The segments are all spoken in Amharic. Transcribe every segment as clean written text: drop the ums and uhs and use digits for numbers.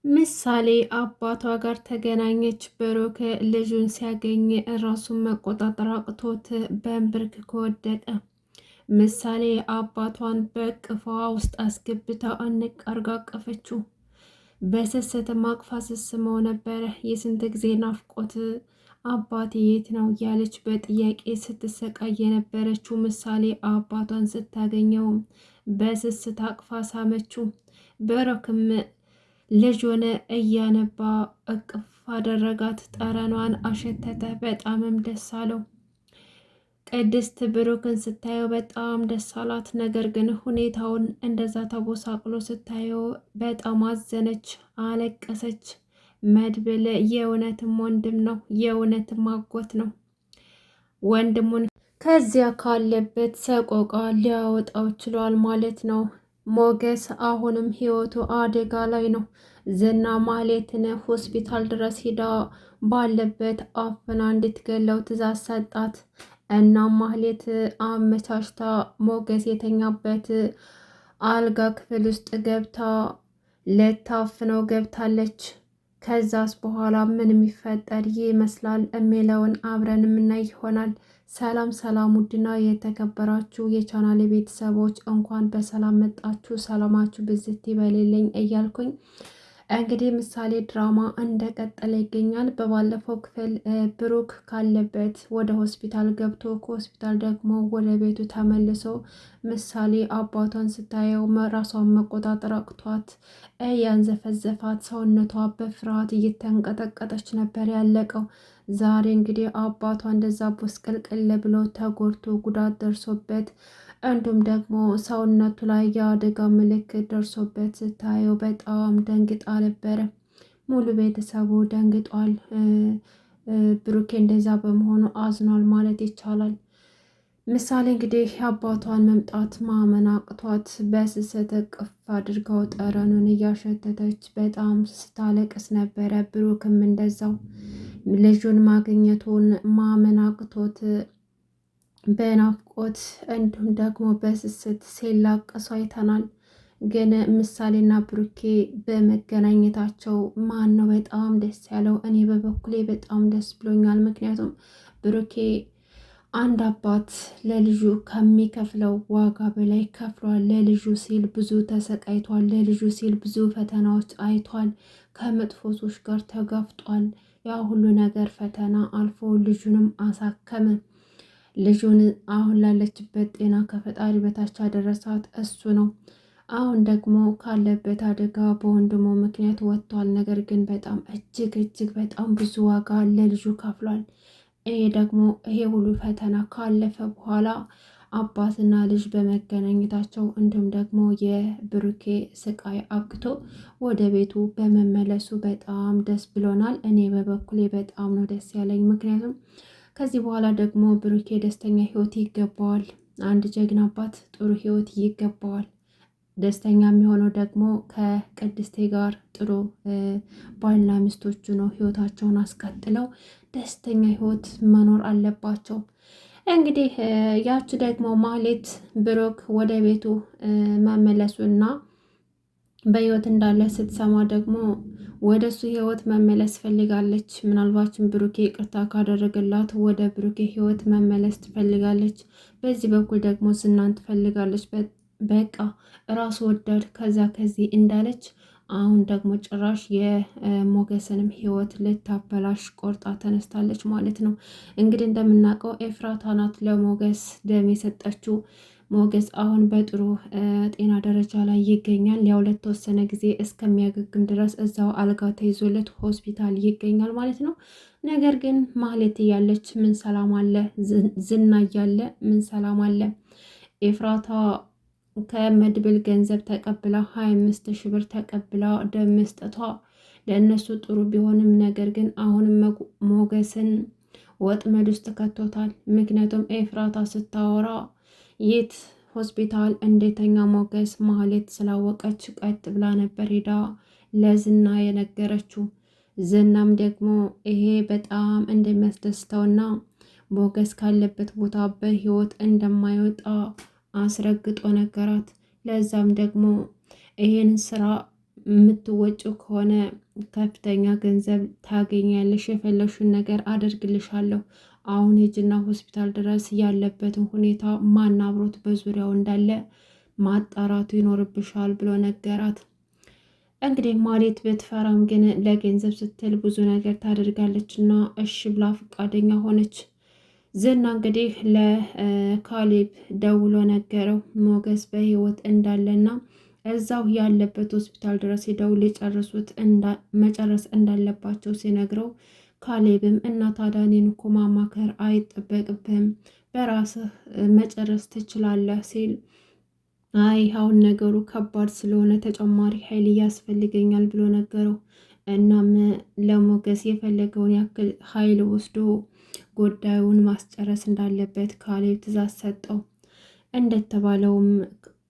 ምሳሌ አባቷ ጋር ተገናኘች። ብሩክ ልጁን ሲያገኝ ራሱን መቆጣጠር አቅቶት በንብርክኮ ወደቀ። ምሳሌ አባቷን በቅፏ ውስጥ አስገብታ እንቅ አርጋ አቀፈችው። በስስት ማቅፋ ስስመው ነበረ። የስንት ጊዜ ናፍቆት አባቴ የት ነው እያለች በጥያቄ ስትሰቃይ የነበረችው ምሳሌ አባቷን ስታገኘው በስስት አቅፋ ሳመችው። ብሩክም ልጁን እያነባ እቅፍ አደረጋት። ጠረኗን አሸተተ። በጣምም ደስ አለው። ቅድስት ብሩክን ስታየው በጣም ደስ አላት። ነገር ግን ሁኔታውን እንደዛ ተቦሳቅሎ ስታየው በጣም አዘነች፣ አለቀሰች። መድብል የእውነትም ወንድም ነው፣ የእውነትም አጎት ነው። ወንድሙን ከዚያ ካለበት ሰቆቃ ሊያወጣው ችሏል ማለት ነው። ሞገስ አሁንም ህይወቱ አደጋ ላይ ነው። ዝና ማህሌትን ሆስፒታል ድረስ ሂዳ ባለበት አፍና እንድትገለው ትዕዛዝ ሰጣት። እናም ማህሌት አመቻችታ ሞገስ የተኛበት አልጋ ክፍል ውስጥ ገብታ ልታፍነው ገብታለች። ከዛስ በኋላ ምን የሚፈጠር ይመስላል የሚለውን አብረን የምናይ ይሆናል። ሰላም ሰላም! ውድና የተከበራችሁ የቻናል ቤተሰቦች እንኳን በሰላም መጣችሁ። ሰላማችሁ ብዝት ይበልልኝ እያልኩኝ እንግዲህ ምሳሌ ድራማ እንደቀጠለ ይገኛል። በባለፈው ክፍል ብሩክ ካለበት ወደ ሆስፒታል ገብቶ ከሆስፒታል ደግሞ ወደ ቤቱ ተመልሶ ምሳሌ አባቷን ስታየው ራሷን መቆጣጠር አቅቷት ያንዘፈዘፋት፣ ሰውነቷ በፍርሃት እየተንቀጠቀጠች ነበር ያለቀው። ዛሬ እንግዲህ አባቷ እንደዛ ቦስቅልቅል ብሎ ተጎድቶ ጉዳት ደርሶበት እንዲሁም ደግሞ ሰውነቱ ላይ የአደጋ ምልክት ደርሶበት ስታየው በጣም ደንግጣ ነበረ። ሙሉ ቤተሰቡ ደንግጧል። ብሩኬ እንደዛ በመሆኑ አዝኗል ማለት ይቻላል። ምሳሌ እንግዲህ የአባቷን መምጣት ማመን አቅቷት በስስት እቅፍ አድርገው ጠረኑን እያሸተተች በጣም ስታለቅስ ነበረ። ብሩክም እንደዛው ልጁን ማግኘቱን ማመን አቅቶት በናፍቆት እንዲሁም ደግሞ በስስት ሲላቀሱ አይተናል። ግን ምሳሌና ብሩኬ በመገናኘታቸው ማን ነው በጣም ደስ ያለው? እኔ በበኩሌ በጣም ደስ ብሎኛል። ምክንያቱም ብሩኬ አንድ አባት ለልጁ ከሚከፍለው ዋጋ በላይ ከፍሏል። ለልጁ ሲል ብዙ ተሰቃይቷል። ለልጁ ሲል ብዙ ፈተናዎች አይቷል። ከመጥፎ ሰዎች ጋር ተጋፍጧል። ያ ሁሉ ነገር ፈተና አልፎ ልጁንም አሳከመ። ልጁን አሁን ላለችበት ጤና ከፈጣሪ በታች ያደረሳት እሱ ነው። አሁን ደግሞ ካለበት አደጋ በወንድሙ ምክንያት ወጥቷል። ነገር ግን በጣም እጅግ በጣም ብዙ ዋጋ ለልጁ ከፍሏል። ይሄ ደግሞ ይሄ ሁሉ ፈተና ካለፈ በኋላ አባትና ልጅ በመገናኘታቸው እንዲሁም ደግሞ የብሩኬ ስቃይ አብቅቶ ወደ ቤቱ በመመለሱ በጣም ደስ ብሎናል። እኔ በበኩሌ በጣም ነው ደስ ያለኝ። ምክንያቱም ከዚህ በኋላ ደግሞ ብሩኬ ደስተኛ ህይወት ይገባዋል። አንድ ጀግና አባት ጥሩ ህይወት ይገባዋል። ደስተኛ የሚሆነው ደግሞ ከቅድስቴ ጋር ጥሩ ባልና ሚስቶቹ ነው። ህይወታቸውን አስቀጥለው ደስተኛ ህይወት መኖር አለባቸው። እንግዲህ ያች ደግሞ ማህሌት ብሩክ ወደ ቤቱ መመለሱና በህይወት እንዳለ ስትሰማ ደግሞ ወደ እሱ ህይወት መመለስ ፈልጋለች። ምናልባችም ብሩኬ ይቅርታ ካደረገላት ወደ ብሩኬ ህይወት መመለስ ትፈልጋለች። በዚህ በኩል ደግሞ ዝናን ትፈልጋለች። በቃ ራስ ወዳድ ከዛ ከዚህ እንዳለች አሁን ደግሞ ጭራሽ የሞገስንም ህይወት ልታበላሽ ቆርጣ ተነስታለች ማለት ነው። እንግዲህ እንደምናውቀው ኤፍራታ ናት ለሞገስ ደም የሰጠችው። ሞገስ አሁን በጥሩ ጤና ደረጃ ላይ ይገኛል። ያው ለተወሰነ ጊዜ እስከሚያገግም ድረስ እዛው አልጋ ተይዞለት ሆስፒታል ይገኛል ማለት ነው። ነገር ግን ማህሌት እያለች ምን ሰላም አለ? ዝና እያለ ምን ሰላም አለ? ኤፍራታ ከመድብል ገንዘብ ተቀብላ 25,000 ብር ተቀብላ ደም መስጠቷ ለእነሱ ጥሩ ቢሆንም ነገር ግን አሁንም ሞገስን ወጥመድ ውስጥ ከቶታል። ምክንያቱም ኤፍራታ ስታወራ የት ሆስፒታል እንደተኛ ሞገስ ማህሌት ስላወቀች ቀጥ ብላ ነበር ሄዳ ለዝና የነገረችው። ዝናም ደግሞ ይሄ በጣም እንደሚያስደስተውና ሞገስ ካለበት ቦታ በህይወት እንደማይወጣ አስረግጦ ነገራት። ለዛም ደግሞ ይሄን ስራ የምትወጪው ከሆነ ከፍተኛ ገንዘብ ታገኛለሽ፣ የፈለግሽውን ነገር አደርግልሻለሁ። አሁን ሂጂና ሆስፒታል ድረስ ያለበትን ሁኔታ ማን አብሮት በዙሪያው እንዳለ ማጣራቱ ይኖርብሻል ብሎ ነገራት። እንግዲህ ማህሌት ብትፈራም ግን ለገንዘብ ስትል ብዙ ነገር ታደርጋለች እና እሺ ብላ ፈቃደኛ ሆነች። ዝና እንግዲህ ለካሌብ ደውሎ ነገረው ሞገስ በህይወት እንዳለና እዛው ያለበት ሆስፒታል ድረስ ሄደው ሊጨርሱት መጨረስ እንዳለባቸው ሲነግረው ካሌብም እና ታዲያ እኔን እኮ ማማከር አይጠበቅብህም በራስህ መጨረስ ትችላለህ ሲል አይ አሁን ነገሩ ከባድ ስለሆነ ተጨማሪ ኃይል ያስፈልገኛል ብሎ ነገረው። እናም ለሞገስ የፈለገውን ያክል ኃይል ወስዶ ጉዳዩን ማስጨረስ እንዳለበት ካሌብ ትዕዛዝ ሰጠው። እንደተባለውም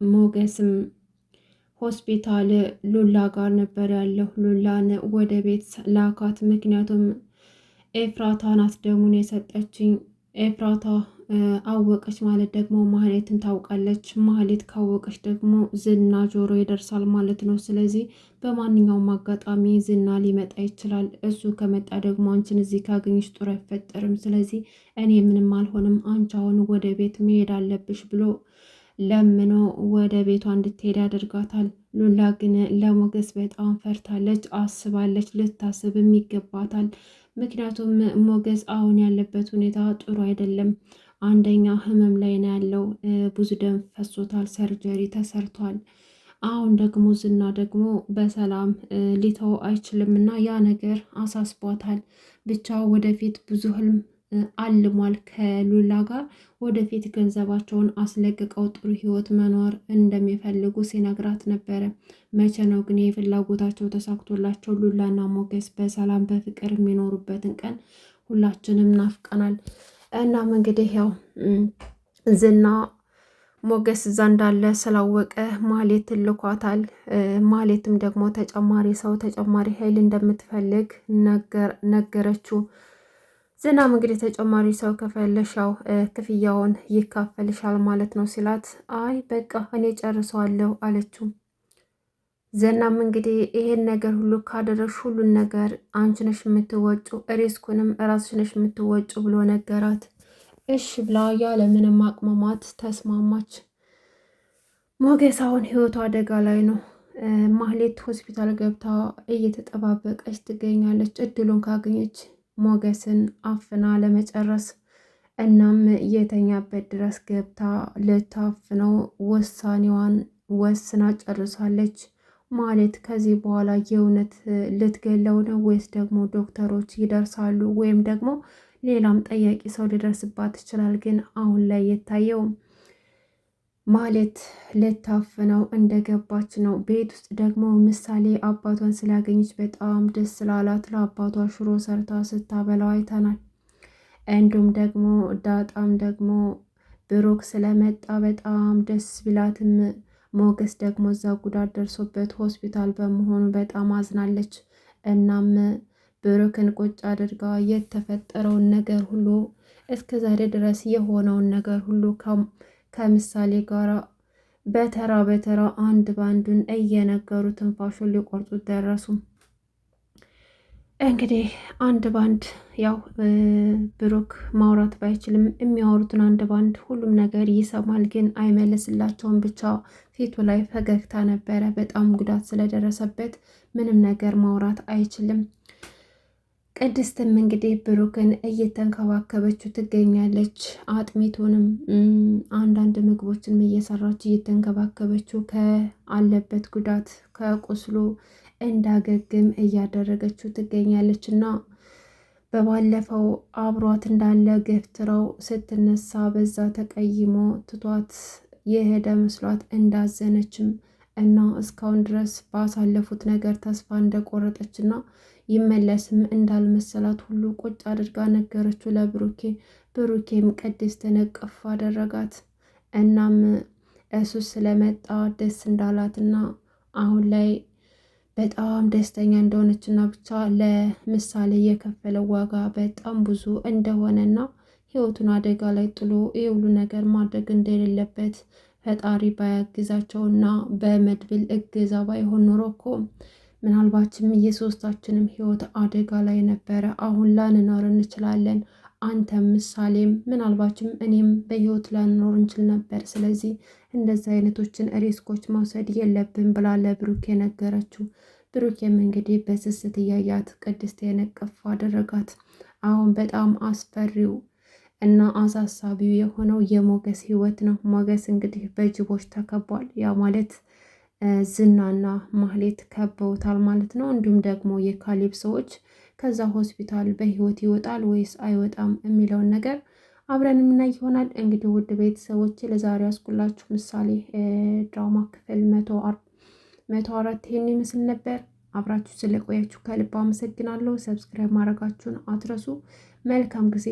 ሞገስም ሆስፒታል ሉላ ጋር ነበር ያለው። ሉላን ወደ ቤት ላካት። ምክንያቱም ኤፍራታ ናት ደሙን የሰጠችኝ። ኤፍራታ አወቀች ማለት ደግሞ ማህሌትን ታውቃለች። ማህሌት ካወቀች ደግሞ ዝና ጆሮ ይደርሳል ማለት ነው። ስለዚህ በማንኛውም አጋጣሚ ዝና ሊመጣ ይችላል። እሱ ከመጣ ደግሞ አንቺን እዚህ ካገኘሽ ጥሩ አይፈጠርም። ስለዚህ እኔ ምንም አልሆንም፣ አንቺ አሁን ወደ ቤት መሄድ አለብሽ ብሎ ለምኖ ወደ ቤቷ እንድትሄድ ያደርጋታል። ሉላ ግን ለሞገስ በጣም ፈርታለች፣ አስባለች፣ ልታስብም ይገባታል። ምክንያቱም ሞገስ አሁን ያለበት ሁኔታ ጥሩ አይደለም። አንደኛ ህመም ላይ ነው ያለው፣ ብዙ ደም ፈሶታል፣ ሰርጀሪ ተሰርቷል። አሁን ደግሞ ዝና ደግሞ በሰላም ሊተው አይችልም እና ያ ነገር አሳስቧታል። ብቻ ወደፊት ብዙ ህልም አልሟል ከሉላ ጋር ወደፊት ገንዘባቸውን አስለቅቀው ጥሩ ህይወት መኖር እንደሚፈልጉ ሲነግራት ነበረ። መቼ ነው ግን የፍላጎታቸው ተሳክቶላቸው ሉላና ሞገስ በሰላም በፍቅር የሚኖሩበትን ቀን ሁላችንም ናፍቀናል። እናም እንግዲህ ያው ዝና ሞገስ እዛ እንዳለ ስላወቀ ማህሌት ልኳታል። ማህሌትም ደግሞ ተጨማሪ ሰው ተጨማሪ ኃይል እንደምትፈልግ ነገረችው። ዝናም እንግዲህ ተጨማሪ ሰው ከፈለሽ ያው ክፍያውን ይካፈልሻል ማለት ነው ሲላት፣ አይ በቃ እኔ ጨርሰዋለሁ አለችው። ዝናም እንግዲህ ይሄን ነገር ሁሉ ካደረግሽ ሁሉን ነገር አንቺ ነሽ የምትወጩ፣ ሪስኩንም ራስሽ ነሽ የምትወጩ ብሎ ነገራት። እሺ ብላ ያለምንም አቅማማት ተስማማች። ሞገስ አሁን ህይወቱ አደጋ ላይ ነው። ማህሌት ሆስፒታል ገብታ እየተጠባበቀች ትገኛለች እድሉን ካገኘች ሞገስን አፍና ለመጨረስ። እናም የተኛበት ድረስ ገብታ ልታፍነው ውሳኔዋን ወስና ጨርሳለች። ማለት ከዚህ በኋላ የእውነት ልትገለው ነው ወይስ ደግሞ ዶክተሮች ይደርሳሉ ወይም ደግሞ ሌላም ጠያቂ ሰው ሊደርስባት ይችላል። ግን አሁን ላይ የታየው ማለት ልታፍነው እንደገባች ነው። ቤት ውስጥ ደግሞ ምሳሌ አባቷን ስላገኘች በጣም ደስ ስላላት ለአባቷ ሽሮ ሰርታ ስታበላው አይተናል። እንዲሁም ደግሞ ዳጣም ደግሞ ብሩክ ስለመጣ በጣም ደስ ቢላትም ሞገስ ደግሞ እዛ ጉዳት ደርሶበት ሆስፒታል በመሆኑ በጣም አዝናለች። እናም ብሩክን ቁጭ አድርጋ የተፈጠረውን ነገር ሁሉ እስከ ዛሬ ድረስ የሆነውን ነገር ሁሉ ከምሳሌ ጋር በተራ በተራ አንድ ባንዱን እየነገሩ ትንፋሹን ሊቆርጡት ደረሱ። እንግዲህ አንድ ባንድ ያው ብሩክ ማውራት ባይችልም የሚያወሩትን አንድ ባንድ ሁሉም ነገር ይሰማል፣ ግን አይመልስላቸውም። ብቻ ፊቱ ላይ ፈገግታ ነበረ። በጣም ጉዳት ስለደረሰበት ምንም ነገር ማውራት አይችልም። ቅድስትም እንግዲህ ብሩክን እየተንከባከበችው ትገኛለች። አጥሚቱንም አንዳንድ ምግቦችንም እየሰራች እየተንከባከበችው ከአለበት ጉዳት ከቁስሉ እንዳገግም እያደረገችው ትገኛለች። እና በባለፈው አብሯት እንዳለ ገፍትረው ስትነሳ በዛ ተቀይሞ ትቷት የሄደ መስሏት እንዳዘነችም እና እስካሁን ድረስ ባሳለፉት ነገር ተስፋ እንደቆረጠችና ይመለስም እንዳልመሰላት ሁሉ ቁጭ አድርጋ ነገረችው ለብሩኬ። ብሩኬም ቅድስትን እቅፍ አደረጋት። እናም እሱ ስለመጣ ደስ እንዳላትና አሁን ላይ በጣም ደስተኛ እንደሆነችና ብቻ ለምሳሌ የከፈለው ዋጋ በጣም ብዙ እንደሆነና ህይወቱን አደጋ ላይ ጥሎ ይህ ሁሉ ነገር ማድረግ እንደሌለበት ፈጣሪ ባያግዛቸውና በመድብል እገዛ ባይሆን ኖሮ እኮ ምናልባችም የሶስታችንም ህይወት አደጋ ላይ ነበረ። አሁን ላንኖር እንችላለን። አንተም ምሳሌም ምናልባችም እኔም በህይወት ላንኖር እንችል ነበር። ስለዚህ እንደዚህ አይነቶችን ሪስኮች መውሰድ የለብን ብላ ለብሩኬ ነገረችው። ብሩኬም እንግዲህ በስስት እያያት ቅድስቴን እቅፍ አደረጋት። አሁን በጣም አስፈሪው እና አሳሳቢው የሆነው የሞገስ ህይወት ነው። ሞገስ እንግዲህ በጅቦች ተከቧል። ያ ማለት ዝናና ማህሌት ከበውታል ማለት ነው። እንዲሁም ደግሞ የካሌብ ሰዎች ከዛ ሆስፒታል በህይወት ይወጣል ወይስ አይወጣም የሚለውን ነገር አብረን የምናይ ይሆናል። እንግዲህ ውድ ቤተሰቦች ለዛሬ ያስኩላችሁ ምሳሌ ድራማ ክፍል 104 ይሄን ይመስል ነበር። አብራችሁ ስለቆያችሁ ከልብ አመሰግናለሁ። ሰብስክራይብ ማድረጋችሁን አትረሱ። መልካም ጊዜ